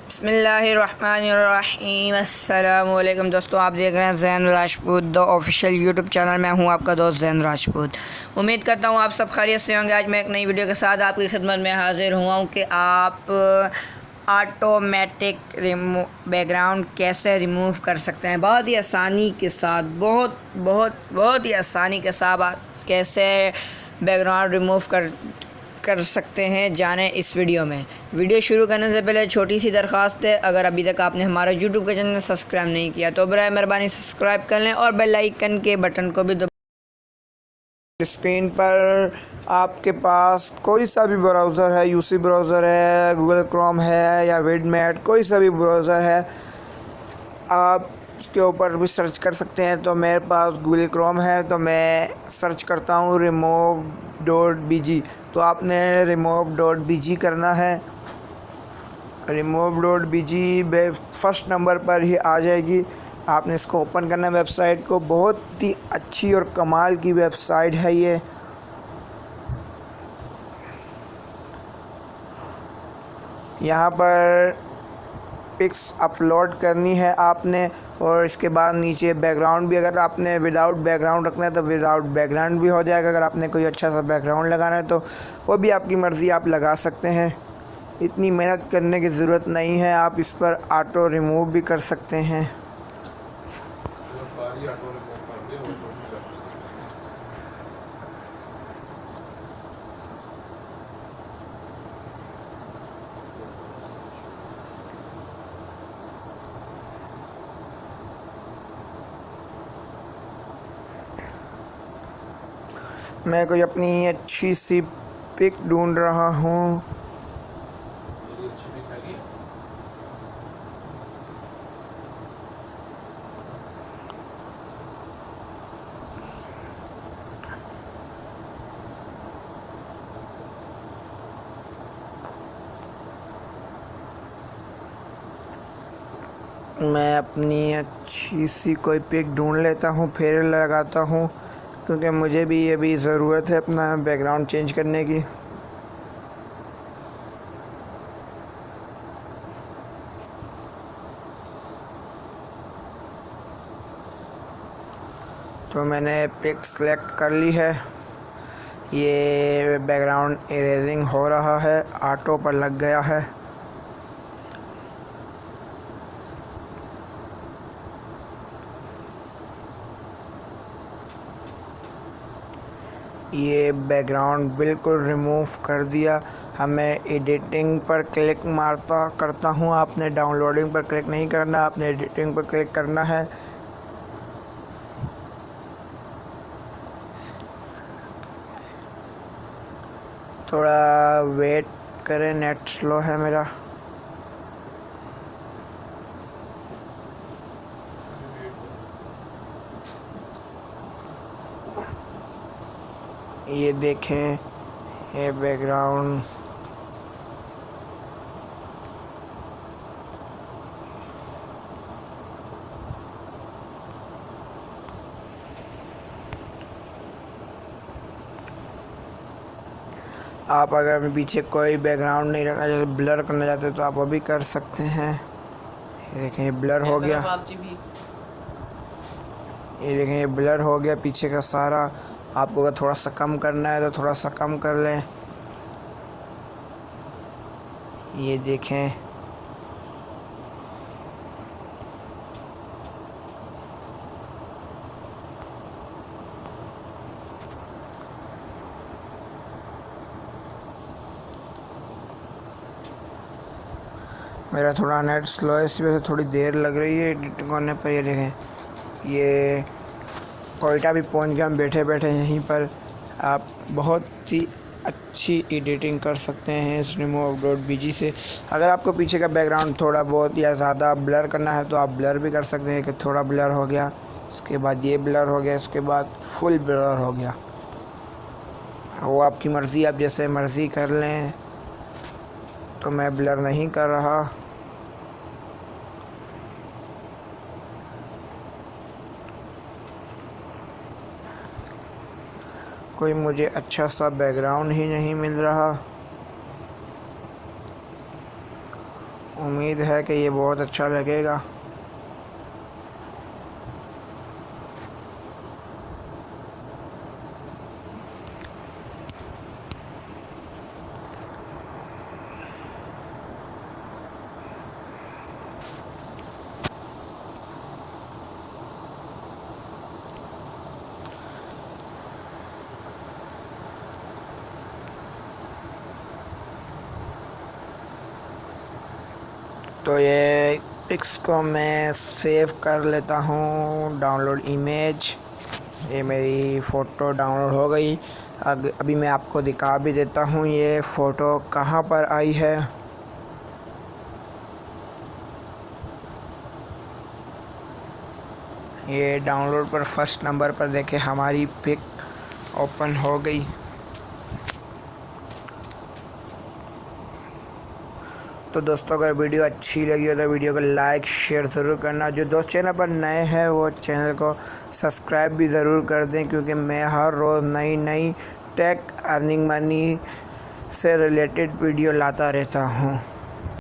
बिस्मिल्लाहिर्रहमानिर्रहीम। अस्सलामु अलैकुम दोस्तों, आप देख रहे हैं Zain Rajput the official YouTube channel. मैं हूं आपका दोस्त ज़ैन राजपूत। उम्मीद करता हूं आप सब खैरियत से होंगे। आज मैं एक नई वीडियो के साथ आपकी खिदमत में हाजिर हुआ हूं कि आप ऑटोमेटिक बैकग्राउंड कैसे रिमूव कर सकते हैं। बहुत ही आसानी के साथ, बहुत ही आसानी के साथ आप कैसे बैकग्राउंड रिमूव कर सकते हैं, जाने इस वीडियो में। वीडियो शुरू करने से पहले छोटी सी दरख्वास्त है, अगर अभी तक आपने हमारा यूट्यूब का चैनल सब्सक्राइब नहीं किया तो बराए मेहरबानी सब्सक्राइब कर लें और बेल आइकन के बटन को भी स्क्रीन पर आपके पास कोई सा भी ब्राउज़र है, यूसी ब्राउज़र है, गूगल क्रोम है या विडमेट, कोई सा भी ब्राउज़र है, आप उसके ऊपर भी सर्च कर सकते हैं। तो मेरे पास गूगल क्रोम है तो मैं सर्च करता हूँ remove.bg। तो आपने remove.bg करना है। remove.bg फर्स्ट नंबर पर ही आ जाएगी। आपने इसको ओपन करना है वेबसाइट को। बहुत ही अच्छी और कमाल की वेबसाइट है ये। यहाँ पर पिक्स अपलोड करनी है आपने, और इसके बाद नीचे बैकग्राउंड भी, अगर आपने विदाउट बैकग्राउंड रखना है तो विदाउट बैकग्राउंड भी हो जाएगा। अगर आपने कोई अच्छा सा बैकग्राउंड लगाना है तो वो भी आपकी मर्ज़ी, आप लगा सकते हैं। इतनी मेहनत करने की ज़रूरत नहीं है, आप इस पर ऑटो रिमूव भी कर सकते हैं। मैं कोई अपनी अच्छी सी पिक ढूंढ रहा हूँ। मैं अपनी अच्छी सी कोई पिक ढूंढ लेता हूँ, फिर लगाता हूँ, क्योंकि मुझे भी अभी ज़रूरत है अपना बैकग्राउंड चेंज करने की। तो मैंने पिक सेलेक्ट कर ली है। ये बैकग्राउंड इरेजिंग हो रहा है, ऑटो पर लग गया है। ये बैकग्राउंड बिल्कुल रिमूव कर दिया। हमें एडिटिंग पर क्लिक करता हूँ। आपने डाउनलोडिंग पर क्लिक नहीं करना, आपने एडिटिंग पर क्लिक करना है। थोड़ा वेट करें, नेट स्लो है मेरा। ये देखें, ये बैकग्राउंड आप अगर पीछे कोई बैकग्राउंड नहीं रखना चाहते, ब्लर करना चाहते तो आप वो भी कर सकते हैं। ये देखें, ये ब्लर हो गया। ये देखें, ये ब्लर हो गया पीछे का सारा। आपको अगर थोड़ा सा कम करना है तो थोड़ा सा कम कर लें। ये देखें, मेरा थोड़ा नेट स्लो है, इसी वजह से थोड़ी देर लग रही है एडिटिंग करने पर। ये देखें, ये कोयटा भी पहुंच गया हम बैठे बैठे यहीं पर। आप बहुत ही अच्छी एडिटिंग कर सकते हैं इस remove.bg से। अगर आपको पीछे का बैकग्राउंड थोड़ा बहुत या ज़्यादा ब्लर करना है तो आप ब्लर भी कर सकते हैं, कि थोड़ा ब्लर हो गया, इसके बाद ये ब्लर हो गया, इसके बाद फुल ब्लर हो गया। वो आपकी मर्ज़ी, आप जैसे मर्ज़ी कर लें। तो मैं ब्लर नहीं कर रहा। कोई मुझे अच्छा सा बैकग्राउंड ही नहीं मिल रहा। उम्मीद है कि ये बहुत अच्छा लगेगा। तो ये पिक्स को मैं सेव कर लेता हूँ, डाउनलोड इमेज। ये मेरी फ़ोटो डाउनलोड हो गई। अभी मैं आपको दिखा भी देता हूँ ये फ़ोटो कहाँ पर आई है। ये डाउनलोड पर फर्स्ट नंबर पर देखें हमारी पिक ओपन हो गई। तो दोस्तों अगर वीडियो अच्छी लगी हो तो वीडियो को लाइक शेयर ज़रूर करना। जो दोस्त चैनल पर नए हैं वो चैनल को सब्सक्राइब भी ज़रूर कर दें, क्योंकि मैं हर रोज़ नई टेक अर्निंग मनी से रिलेटेड वीडियो लाता रहता हूँ।